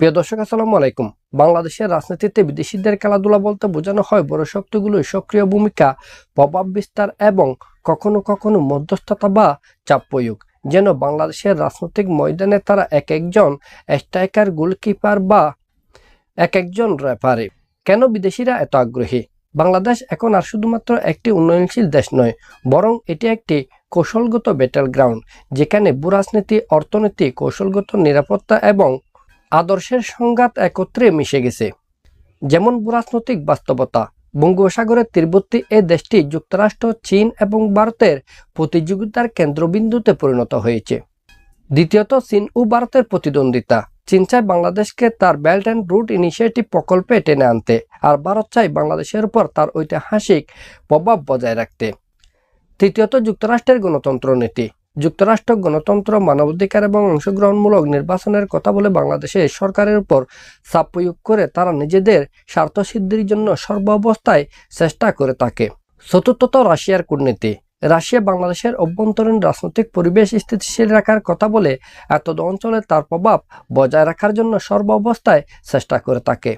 প্রিয় দর্শক, আসসালামু আলাইকুম। বাংলাদেশের রাজনীতিতে বিদেশিদের খেলাধুলা বলতে বোঝানো হয় বড় শক্তিগুলোর সক্রিয় ভূমিকা, প্রভাব বিস্তার এবং কখনো কখনো মধ্যস্থতা বা চাপ প্রয়োগ। যেন বাংলাদেশের রাজনৈতিক ময়দানে তারা এক একজন স্ট্রাইকার, গোলকিপার বা এক একজন রেফারি। কেন বিদেশিরা এত আগ্রহী? বাংলাদেশ এখন আর শুধুমাত্র একটি উন্নয়নশীল দেশ নয়, বরং এটি একটি কৌশলগত ব্যাটেল গ্রাউন্ড, যেখানে ভূরাজনীতি, অর্থনীতি, কৌশলগত নিরাপত্তা এবং আদর্শের সংঘাত একত্রে মিশে গেছে। যেমন ভূরাজনৈতিক বাস্তবতা, বঙ্গোপসাগরের তীরবর্তী এ দেশটি যুক্তরাষ্ট্র, চীন এবং ভারতের প্রতিযোগিতার কেন্দ্রবিন্দুতে পরিণত হয়েছে। দ্বিতীয়ত, চীন ও ভারতের প্রতিদ্বন্দ্বিতা। চীন চায় বাংলাদেশকে তার বেল্ট অ্যান্ড রুট ইনিশিয়েটিভ প্রকল্পে টেনে আনতে, আর ভারত চায় বাংলাদেশের উপর তার ঐতিহাসিক প্রভাব বজায় রাখতে। তৃতীয়ত, যুক্তরাষ্ট্রের গণতন্ত্র নীতি। যুক্তরাষ্ট্র গণতন্ত্র, মানবাধিকার এবং অংশগ্রহণমূলক নির্বাচনের কথা বলে বাংলাদেশের সরকারের উপর চাপ প্রয়োগ করে তারা নিজেদের স্বার্থসিদ্ধির জন্য সর্বাবস্থায় চেষ্টা করে থাকে। চতুর্থত, রাশিয়ার কূটনীতি। রাশিয়া বাংলাদেশের অভ্যন্তরীণ রাজনৈতিক পরিবেশ স্থিতিশীল রাখার কথা বলে এতদ অঞ্চলে তার প্রভাব বজায় রাখার জন্য সর্বাবস্থায় চেষ্টা করে থাকে।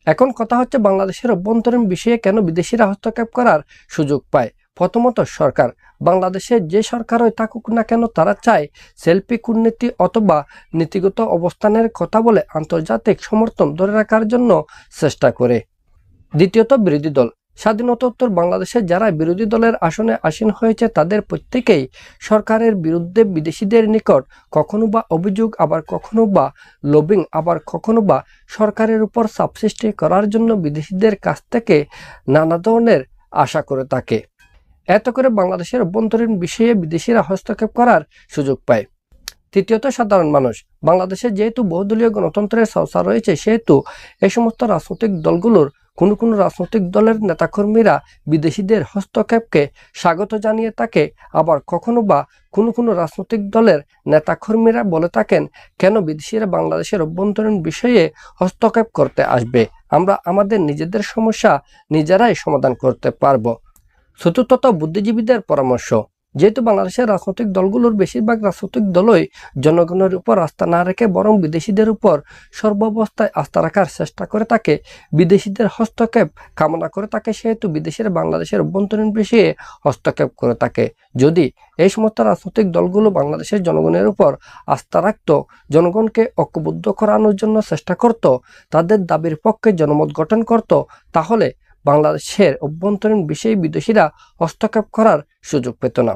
এখন কথা হচ্ছে, বাংলাদেশের অভ্যন্তরীণ বিষয়ে কেন বিদেশিরা হস্তক্ষেপ করার সুযোগ পায়? প্রথমত, সরকার। বাংলাদেশের যে সরকারই থাকুক না কেন, তারা চায় সেলফি কূটনীতি অথবা নীতিগত অবস্থানের কথা বলে আন্তর্জাতিক সমর্থন ধরে রাখার জন্য চেষ্টা করে। দ্বিতীয়ত, বিরোধী দল। স্বাধীনতোত্তর বাংলাদেশে যারা বিরোধী দলের আসনে আসীন হয়েছে, তাদের প্রত্যেকেই সরকারের বিরুদ্ধে বিদেশিদের নিকট কখনো বা অভিযোগ, আবার কখনো বা লবিং, আবার কখনো বা সরকারের উপর চাপ সৃষ্টি করার জন্য বিদেশিদের কাছ থেকে নানা ধরনের আশা করে থাকে। এত করে বাংলাদেশের অভ্যন্তরীণ বিষয়ে বিদেশিরা হস্তক্ষেপ করার সুযোগ পায়। তৃতীয়ত, সাধারণ মানুষ। বাংলাদেশে যেহেতু বহুদলীয় গণতন্ত্রের চর্চা রয়েছে, সেহেতু এই সমস্ত রাজনৈতিক দলগুলোর কোনো রাজনৈতিক দলের নেতাকর্মীরা বিদেশিদের হস্তক্ষেপকে স্বাগত জানিয়ে থাকে, আবার কখনো বা কোনো রাজনৈতিক দলের নেতাকর্মীরা বলে থাকেন, কেন বিদেশিরা বাংলাদেশের অভ্যন্তরীণ বিষয়ে হস্তক্ষেপ করতে আসবে? আমরা আমাদের নিজেদের সমস্যা নিজেরাই সমাধান করতে পারবো। চতুর্থত, বুদ্ধিজীবীদের পরামর্শ। যেহেতু বাংলাদেশের রাজনৈতিক দলগুলোর বেশিরভাগ রাজনৈতিক দলই জনগণের উপর আস্থা না রেখে বরং বিদেশিদের উপর সর্বাবস্থায় আস্থা রাখার চেষ্টা করে থাকে, বিদেশিদের হস্তক্ষেপ কামনা করে থাকে, সেহেতু বিদেশিরা বাংলাদেশের অভ্যন্তরীণ বিষয়ে হস্তক্ষেপ করে থাকে। যদি এই সমস্ত রাজনৈতিক দলগুলো বাংলাদেশের জনগণের উপর আস্থা রাখত, জনগণকে ঐক্যবদ্ধ করানোর জন্য চেষ্টা করত, তাদের দাবির পক্ষে জনমত গঠন করত, তাহলে বাংলাদেশের অভ্যন্তরীণ বিষয়ে বিদেশিরা হস্তক্ষেপ করার সুযোগ পেত না।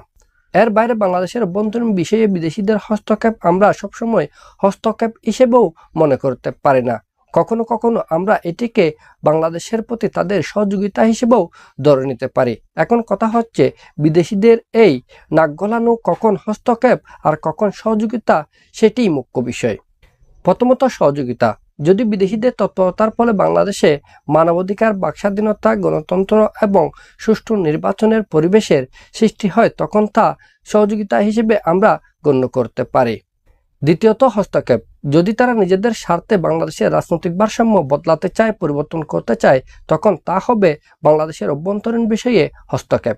এর বাইরে বাংলাদেশের অভ্যন্তরীণ বিষয়ে বিদেশিদের হস্তক্ষেপ আমরা সবসময় হস্তক্ষেপ হিসেবেও মনে করতে পারি না। কখনো কখনো আমরা এটিকে বাংলাদেশের প্রতি তাদের সহযোগিতা হিসেবেও ধরে নিতে পারি। এখন কথা হচ্ছে, বিদেশিদের এই নাক গলানো কখন হস্তক্ষেপ আর কখন সহযোগিতা, সেটিই মুখ্য বিষয়। প্রথমত, সহযোগিতা। যদি বিদেশিদের তৎপরতার ফলে বাংলাদেশে মানবাধিকার, বাকস্বাধীনতা, গণতন্ত্র এবং সুষ্ঠু নির্বাচনের পরিবেশের সৃষ্টি হয়, তখন তা সহযোগিতা হিসেবে আমরা গণ্য করতে পারি। দ্বিতীয়ত, হস্তক্ষেপ। যদি তারা নিজেদের স্বার্থে বাংলাদেশের রাজনৈতিক ভারসাম্য বদলাতে চায়, পরিবর্তন করতে চায়, তখন তা হবে বাংলাদেশের অভ্যন্তরীণ বিষয়ে হস্তক্ষেপ।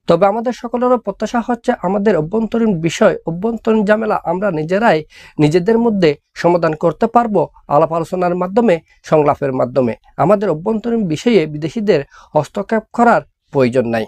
তবে আমাদের সকলেরও প্রত্যাশা হচ্ছে, আমাদের অভ্যন্তরীণ বিষয়, অভ্যন্তরীণ ঝামেলা আমরা নিজেরাই নিজেদের মধ্যে সমাধান করতে পারবো আলাপ আলোচনার মাধ্যমে, সংলাপের মাধ্যমে। আমাদের অভ্যন্তরীণ বিষয়ে বিদেশিদের হস্তক্ষেপ করার প্রয়োজন নাই।